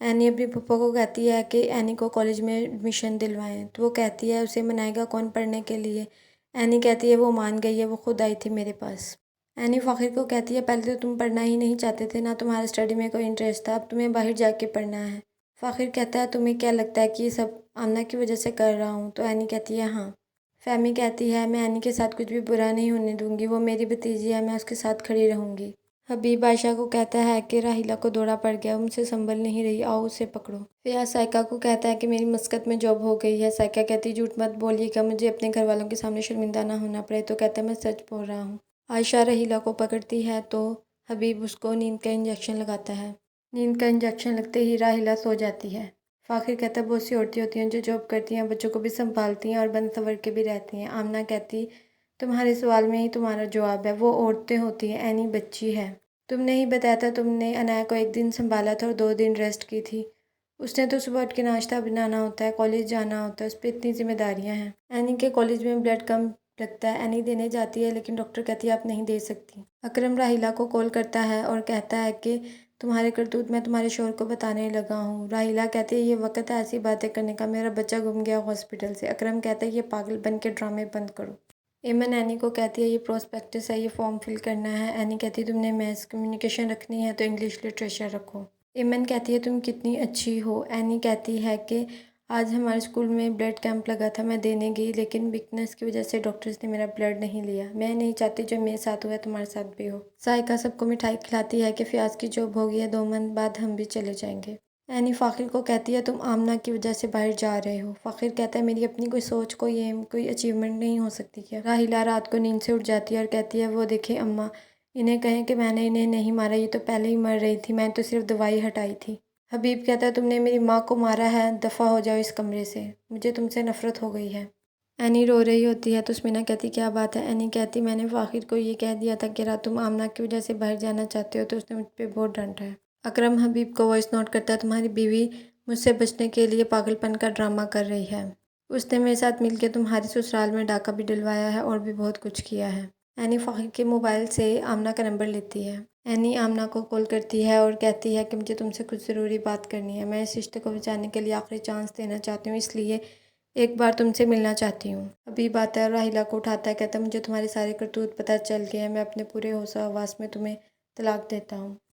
Any اپنی پھپھو کو کہتی ہے کہ اینی کو کالج میں ایڈمیشن دلوائیں، تو وہ کہتی ہے اسے منائے گا کون پڑھنے کے لیے؟ اینی کہتی ہے وہ مان گئی ہے، وہ خود آئی تھی میرے پاس۔ اینی فاخر کو کہتی ہے پہلے تو تم پڑھنا ہی نہیں چاہتے تھے، نہ تمہارا اسٹڈی میں کوئی انٹرسٹ تھا، اب تمہیں باہر جا کے پڑھنا ہے۔ فاخر کہتا ہے تمہیں کیا لگتا ہے کہ یہ سب آمنہ کی وجہ سے کر رہا ہوں؟ تو اینی کہتی ہے ہاں۔ فہمی کہتی ہے میں اینی کے ساتھ کچھ بھی برا نہیں ہونے دوں گی، وہ میری بھتیجی ہے، میں اس کے ساتھ کھڑی رہوں گی۔ حبیب عائشہ کو کہتا ہے کہ راحیلہ کو دورہ پڑ گیا، ان سے سنبھل نہیں رہی، آؤ اسے پکڑو۔ فیاض سائقہ کو کہتا ہے کہ میری مسقط میں جاب ہو گئی ہے۔ سائقہ کہتی جھوٹ مت بولیے گا، مجھے اپنے گھر والوں کے سامنے شرمندہ نہ ہونا پڑے۔ تو کہتا ہے میں سچ بول رہا ہوں۔ عائشہ راحیلہ کو پکڑتی ہے تو حبیب اس کو نیند کا انجیکشن لگاتا ہے۔ نیند کا انجیکشن لگتے ہی راحیلہ سو جاتی ہے۔ فاخر کہتا ہے بہت سی عورتیں ہوتی ہیں جو جاب کرتی ہیں، بچوں کو بھی سنبھالتی ہیں اور بن سنور کے بھی رہتی ہیں۔ آمنہ کہتی تمہارے سوال میں ہی تمہارا جواب ہے، وہ عورتیں ہوتی ہیں، اینی بچی ہے۔ تم نے ہی بتایا تھا تم نے عنایا کو 1 دن سنبھالا تھا اور 2 دن ریسٹ کی تھی۔ اس نے تو صبح اٹھ کے ناشتہ بنانا ہوتا ہے، کالج جانا ہوتا ہے، اس پہ اتنی ذمہ داریاں ہیں۔ اینی کے کالج میں بلڈ کم لگتا ہے، اینی دینے جاتی ہے لیکن ڈاکٹر کہتی ہے آپ نہیں دے سکتی۔ اکرم راحیلہ کو کال کرتا ہے اور کہتا ہے کہ تمہارے کرتوت میں تمہارے شوہر کو بتانے لگا ہوں۔ راحیلہ کہتی ہے یہ وقت ہے ایسی باتیں کرنے کا، میرا بچہ گم گیا ہاسپٹل سے۔ اکرم کہتا ہے یہ پاگل بن کے ڈرامے بند کرو۔ ایمن اینی کو کہتی ہے یہ پروسپیکٹس ہے، یہ فارم فل کرنا ہے۔ اینی کہتی ہے تم نے میس کمیونیکیشن رکھنی ہے تو انگلش لٹریچر رکھو۔ ایمن کہتی ہے تم کتنی اچھی ہو۔ اینی کہتی ہے کہ آج ہمارے اسکول میں بلڈ کیمپ لگا تھا، میں دینے گئی لیکن ویکنس کی وجہ سے ڈاکٹرز نے میرا بلڈ نہیں لیا۔ میں نہیں چاہتی جو میرے ساتھ ہوا ہے تمہارے ساتھ بھی ہو۔ سائقہ سب کو مٹھائی کھلاتی ہے کہ فیاض کی جاب ہو گئی ہے، 2 منتھ بعد ہم بھی چلے جائیں گے۔ اینی فاخر کو کہتی ہے تم آمنہ کی وجہ سے باہر جا رہے ہو۔ فاخر کہتا ہے میری اپنی کوئی سوچ، کوئی ایم، کوئی اچیومنٹ نہیں ہو سکتی کیا؟ راحیلہ رات کو نیند سے اٹھ جاتی ہے اور کہتی ہے وہ دیکھیں اماں، انہیں کہیں کہ میں نے انہیں نہیں مارا، یہ تو پہلے ہی مر رہی تھی، میں تو صرف دوائی ہٹائی تھی۔ حبیب کہتا ہے تم نے میری ماں کو مارا ہے، دفع ہو جاؤ اس کمرے سے، مجھے تم سے نفرت ہو گئی ہے۔ اینی رو رہی ہوتی ہے تو تسمینہ کہتی کیا بات ہے؟ اینی کہتی میں نے فاخر کو یہ کہہ دیا تھا کہ رات تم آمنہ کی وجہ سے باہر جانا چاہتے ہو تو اس نے مجھ پہ بہت ڈانٹا ہے۔ اکرم حبیب کو وائس نوٹ کرتا ہے تمہاری بیوی مجھ سے بچنے کے لیے پاگل پن کا ڈرامہ کر رہی ہے، اس نے میرے ساتھ مل کے تمہاری سسرال میں ڈاکہ بھی ڈلوایا ہے اور بھی بہت کچھ کیا ہے۔ اینی فاخر کے موبائل سے آمنہ کا نمبر لیتی ہے۔ اینی آمنہ کو کال کرتی ہے اور کہتی ہے کہ مجھے تم سے کچھ ضروری بات کرنی ہے، میں اس رشتے کو بچانے کے لیے آخری چانس دینا چاہتی ہوں، اس لیے ایک بار تم سے ملنا چاہتی ہوں۔ حبیب آتا ہے اور راحیلہ کو اٹھاتا ہے، کہتا ہے مجھے تمہارے سارے کرتوت پتہ چل گئے ہیں، میں اپنے پورے ہوش و حواس میں تمہیں طلاق دیتا ہوں۔